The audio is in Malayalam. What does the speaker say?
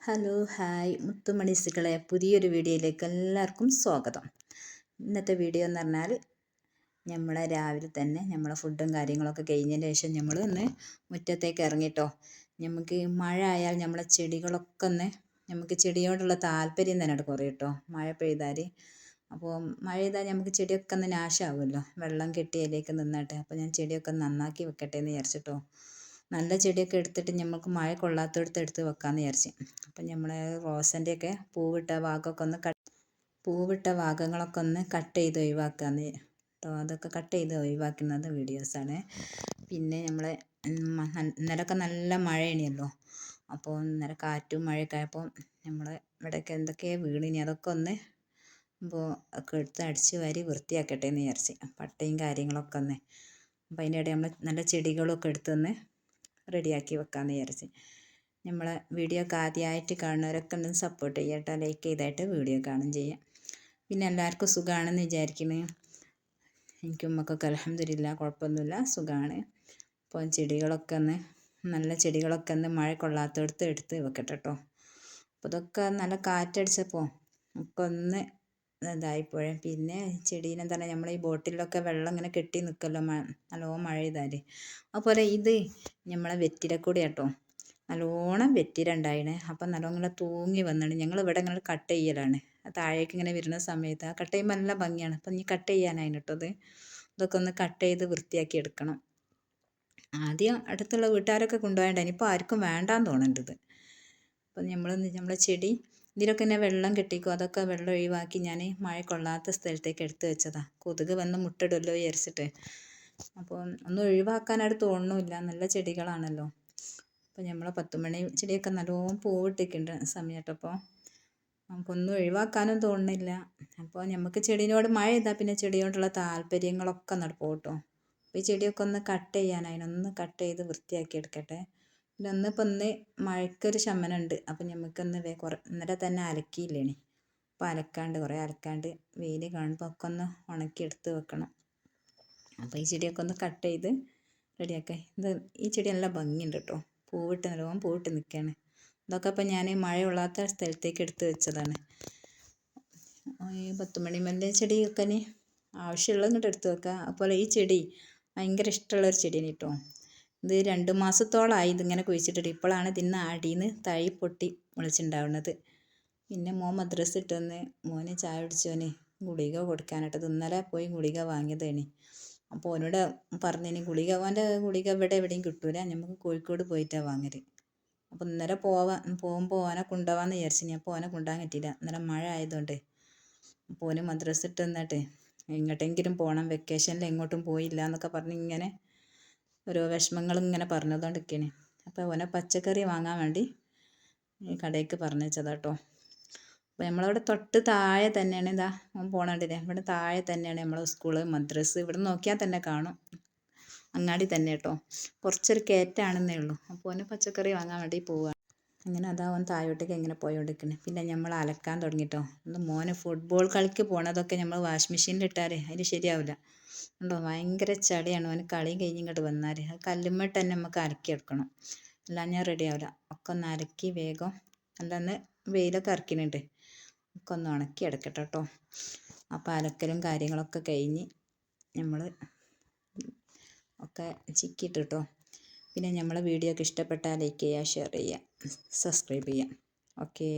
ഹലോ ഹായ് മുത്തുമണീസുകളെ പുതിയൊരു വീഡിയോയിലേക്ക് എല്ലാവർക്കും സ്വാഗതം. ഇന്നത്തെ വീഡിയോ എന്ന് പറഞ്ഞാൽ നമ്മളെ രാവിലെ തന്നെ നമ്മളെ ഫുഡും കാര്യങ്ങളൊക്കെ കഴിഞ്ഞതിന് ശേഷം നമ്മൾ ഒന്ന് മുറ്റത്തേക്ക് ഇറങ്ങിട്ടോ. നമുക്ക് മഴ ആയാൽ നമ്മളെ ചെടികളൊക്കെ നമുക്ക് ചെടിയോടുള്ള താല്പര്യം തന്നെ കുറയും കേട്ടോ. മഴ പെയ്താൽ അപ്പോൾ മഴ പെയ്താൽ നമുക്ക് ചെടിയൊക്കെ നാശമാകുമല്ലോ, വെള്ളം കെട്ടി അതിലേക്ക് നിന്നിട്ട്. അപ്പോൾ ഞാൻ ചെടിയൊക്കെ നന്നാക്കി വെക്കട്ടെ എന്ന് വിചാരിച്ചിട്ടോ. നല്ല ചെടിയൊക്കെ എടുത്തിട്ട് നമുക്ക് മഴ കൊള്ളാത്തടുത്ത് എടുത്ത് വെക്കാമെന്ന് വിചാരിച്ചു. അപ്പം നമ്മളെ റോസൻ്റെയൊക്കെ പൂവിട്ട ഭാഗങ്ങളൊക്കെ ഒന്ന് കട്ട് ചെയ്ത് ഒഴിവാക്കാമെന്ന് കേട്ടോ. അതൊക്കെ കട്ട് ചെയ്ത് ഒഴിവാക്കുന്നത് വീഡിയോസാണ്. പിന്നെ നമ്മളെ ഇന്നലെയൊക്കെ നല്ല മഴയാണല്ലോ. അപ്പോൾ ഇന്നലെ കാറ്റും മഴയൊക്കെ ആയപ്പോൾ നമ്മളെ ഇവിടെയൊക്കെ എന്തൊക്കെയാണ് വീണിനി അതൊക്കെ ഒന്ന് ഒക്കെ എടുത്ത് അടിച്ച് വാരി വൃത്തിയാക്കട്ടെ എന്ന് വിചാരിച്ച്. പട്ടയും കാര്യങ്ങളൊക്കെ അപ്പോൾ അതിൻ്റെ ഇടയിൽ നമ്മൾ നല്ല ചെടികളൊക്കെ എടുത്തൊന്ന് റെഡിയാക്കി വെക്കാമെന്ന് വിചാരിച്ച്. നമ്മളെ വീഡിയോ ഒക്കെ ആദ്യമായിട്ട് കാണുന്നവരൊക്കെ ഒന്ന് സപ്പോർട്ട് ചെയ്യട്ടോ, ലൈക്ക് ചെയ്തായിട്ട് വീഡിയോ കാണുകയും ചെയ്യാം. പിന്നെ എല്ലാവർക്കും സുഖമാണെന്ന് വിചാരിക്കുന്നത്. എനിക്കും മക്കൾക്ക് അൽഹംദുലില്ലാ കുഴപ്പമൊന്നുമില്ല, സുഖമാണ്. അപ്പോൾ ചെടികളൊക്കെ നല്ല ചെടികളൊക്കെ മഴ കൊള്ളാത്തടുത്ത് എടുത്ത് വെക്കട്ടെ കേട്ടോ. അപ്പോൾ ഇതൊക്കെ നല്ല കാറ്റടിച്ചപ്പോൾ ഒക്കെ ഇതായിപ്പോഴേ. പിന്നെ ചെടീനെന്താ പറയുക, നമ്മൾ ഈ ബോട്ടിലൊക്കെ വെള്ളം ഇങ്ങനെ കെട്ടി നിൽക്കുമല്ലോ നല്ലോണം മഴ ചെയ്താൽ. അതുപോലെ ഇത് നമ്മളെ വെറ്റിലക്കൂടി കേട്ടോ, നല്ലോണം വെറ്റില ഉണ്ടായിന്. അപ്പം നല്ലോണം ഇങ്ങനെ തൂങ്ങി വന്നിട്ട് ഞങ്ങൾ ഇവിടെ ഇങ്ങനെ കട്ട് ചെയ്യലാണ്. താഴേക്ക് ഇങ്ങനെ വരുന്ന സമയത്ത് ആ കട്ട് ചെയ്യുമ്പോൾ നല്ല ഭംഗിയാണ്. അപ്പം ഇനി കട്ട് ചെയ്യാനായിന് കേട്ടോ. ഇതൊക്കെ ഒന്ന് കട്ട് ചെയ്ത് വൃത്തിയാക്കി എടുക്കണം. ആദ്യം അടുത്തുള്ള വീട്ടുകാരൊക്കെ കൊണ്ടുപോയതാണ്, ഇനിയിപ്പോൾ ആർക്കും വേണ്ടാന്ന് തോന്നുന്നുണ്ട്. അപ്പം നമ്മളെ ചെടി ഇതിലൊക്കെ വെള്ളം കെട്ടിക്കും. അതൊക്കെ വെള്ളം ഒഴിവാക്കി ഞാൻ മഴ കൊള്ളാത്ത സ്ഥലത്തേക്ക് എടുത്ത് വെച്ചതാണ്. കൊതുക് വന്ന് മുട്ടയിടുമല്ലോ വിചാരിച്ചിട്ട്. അപ്പോൾ ഒന്നും ഒഴിവാക്കാനായിട്ട് തോന്നണില്ല, നല്ല ചെടികളാണല്ലോ. അപ്പോൾ നമ്മളെ 10 മണി ചെടിയൊക്കെ നല്ലോണം പൂവിട്ടിരിക്കേണ്ട സമയം കേട്ടോ. അപ്പോൾ നമുക്കൊന്നും ഒഴിവാക്കാനും തോന്നുന്നില്ല. അപ്പോൾ നമുക്ക് ചെടീനോട് മഴ ചെയ്താൽ പിന്നെ ചെടിയോടുള്ള താല്പര്യങ്ങളൊക്കെ നടക്കും കേട്ടോ. അപ്പോൾ ഈ ചെടിയൊക്കെ ഒന്ന് കട്ട് ചെയ്യാനായിനൊന്ന് കട്ട് ചെയ്ത് വൃത്തിയാക്കി എടുക്കട്ടെ. പിന്നെ ഇപ്പം മഴയ്ക്കൊരു ശമനമുണ്ട്. അപ്പം നമുക്കൊന്ന് ഇന്നലെ തന്നെ അലക്കിയില്ലേനി. അപ്പോൾ കുറേ അലക്കാണ്ട് വെയിൽ കാണുമ്പോൾ ഒക്കെ ഒന്ന് ഉണക്കിയെടുത്ത് വെക്കണം. അപ്പോൾ ഈ ചെടിയൊക്കെ ഒന്ന് കട്ട് ചെയ്ത് റെഡിയാക്കാം. ഈ ചെടി നല്ല ഭംഗിയുണ്ട് കേട്ടോ, നല്ലോണം പൂവിട്ട് നിൽക്കുകയാണ്. ഇതൊക്കെ ഇപ്പം ഞാൻ മഴ കൊള്ളാത്ത സ്ഥലത്തേക്ക് എടുത്ത് വെച്ചതാണ്. ഈ 10 മണിമല്ലി ചെടിയൊക്കെ ആവശ്യമുള്ളത് ഇങ്ങോട്ട് എടുത്ത് വെക്കുക. അതുപോലെ ഈ ചെടി ഭയങ്കര ഇഷ്ടമുള്ളൊരു ചെടിയാണ് കേട്ടോ. ഇത് 2 മാസത്തോളമായി ഇതിങ്ങനെ കുഴിച്ചിട്ടിട്ട്. ഇപ്പോഴാണ് ഇതിന്ന് അടിയിൽ നിന്ന് തൈ പൊട്ടി മുളച്ചുണ്ടാവുന്നത്. പിന്നെ മദ്രസ ഇട്ട് വന്ന് മോന് ചായ കുടിച്ചോന് ഗുളിക കൊടുക്കാനായിട്ടത് ഇന്നലെ പോയി ഗുളിക വാങ്ങിയതാണ്. അപ്പോൾ ഓനോട് പറഞ്ഞിനി ഓൻ്റെ ഗുളിക ഇവിടെ എവിടെയും കിട്ടൂല, നമുക്ക് കോഴിക്കോട് പോയിട്ടാണ് വാങ്ങൽ. അപ്പോൾ ഇന്നലെ പോകുമ്പോൾ ഓനെ കൊണ്ടുപോകാമെന്ന് വിചാരിച്ചു. അപ്പോൾ ഓനെ കൊണ്ടുപോകാൻ പറ്റിയില്ല, ഇന്നലെ മഴ ആയതുകൊണ്ട്. അപ്പോൾ ഓന് മദ്രസ ഇട്ട് വന്നിട്ട് എങ്ങോട്ടെങ്കിലും പോകണം, വെക്കേഷനിൽ എങ്ങോട്ടും പോയില്ല എന്നൊക്കെ പറഞ്ഞ് ഇങ്ങനെ ഓരോ വിഷമങ്ങൾ ഇങ്ങനെ പറഞ്ഞതുകൊണ്ടിരിക്കുകയാണ്. അപ്പോൾ ഓനെ പച്ചക്കറി വാങ്ങാൻ വേണ്ടി കടയ്ക്ക് പറഞ്ഞയച്ചതാട്ടോ. അപ്പോൾ നമ്മളവിടെ തൊട്ട് താഴെ തന്നെയാണ്, ഇതാ പോകണുണ്ടല്ലേ, ഇവിടെ താഴെ തന്നെയാണ് നമ്മളെ സ്കൂള് മദ്രസ്. ഇവിടെ നോക്കിയാൽ തന്നെ കാണും, അങ്ങാടി തന്നെ കേട്ടോ. കുറച്ചൊരു കയറ്റാണെന്നേ ഉള്ളൂ. അപ്പോൾ ഓന് പച്ചക്കറി വാങ്ങാൻ വേണ്ടി പോവുക. അങ്ങനെ അതാ ഓൻ താഴോട്ടേക്ക് എങ്ങനെ പോയോണ്ടിരിക്കണേ. പിന്നെ നമ്മൾ അലക്കാൻ തുടങ്ങിട്ടോ. മോന് ഫുട്ബോൾ കളിക്ക് പോണതൊക്കെ നമ്മൾ വാഷിംഗ് മെഷീനിൽ ഇട്ടാൽ അതിന് ശരിയാവില്ല ഉണ്ടോ. ഭയങ്കര ചളിയാണ് ഓന് കളി കഴിഞ്ഞ് ഇങ്ങോട്ട് വന്നാൽ. അത് കല്ലുമ്മിട്ട് തന്നെ നമുക്ക് അലക്കിയെടുക്കണം, എല്ലാം ഞാൻ റെഡി ആവില്ല. ഒക്കെ ഒന്ന് അലക്കി വേഗം അല്ലന്ന് വെയിലൊക്കെ ഇറക്കുന്നുണ്ട്, ഒക്കെ ഒന്ന് ഉണക്കി എടുക്കട്ടെ കേട്ടോ. അപ്പോൾ അലക്കലും കാര്യങ്ങളൊക്കെ കഴിഞ്ഞ് നമ്മൾ ഒക്കെ ചിക്കിയിട്ട് കേട്ടോ. പിന്നെ നമ്മളെ വീഡിയോ ഒക്കെ ഇഷ്ടപ്പെട്ടാൽ ലൈക്ക് ചെയ്യുക, ഷെയർ ചെയ്യുക, സബ്സ്ക്രൈബ് ചെയ്യുക. ഓക്കേ.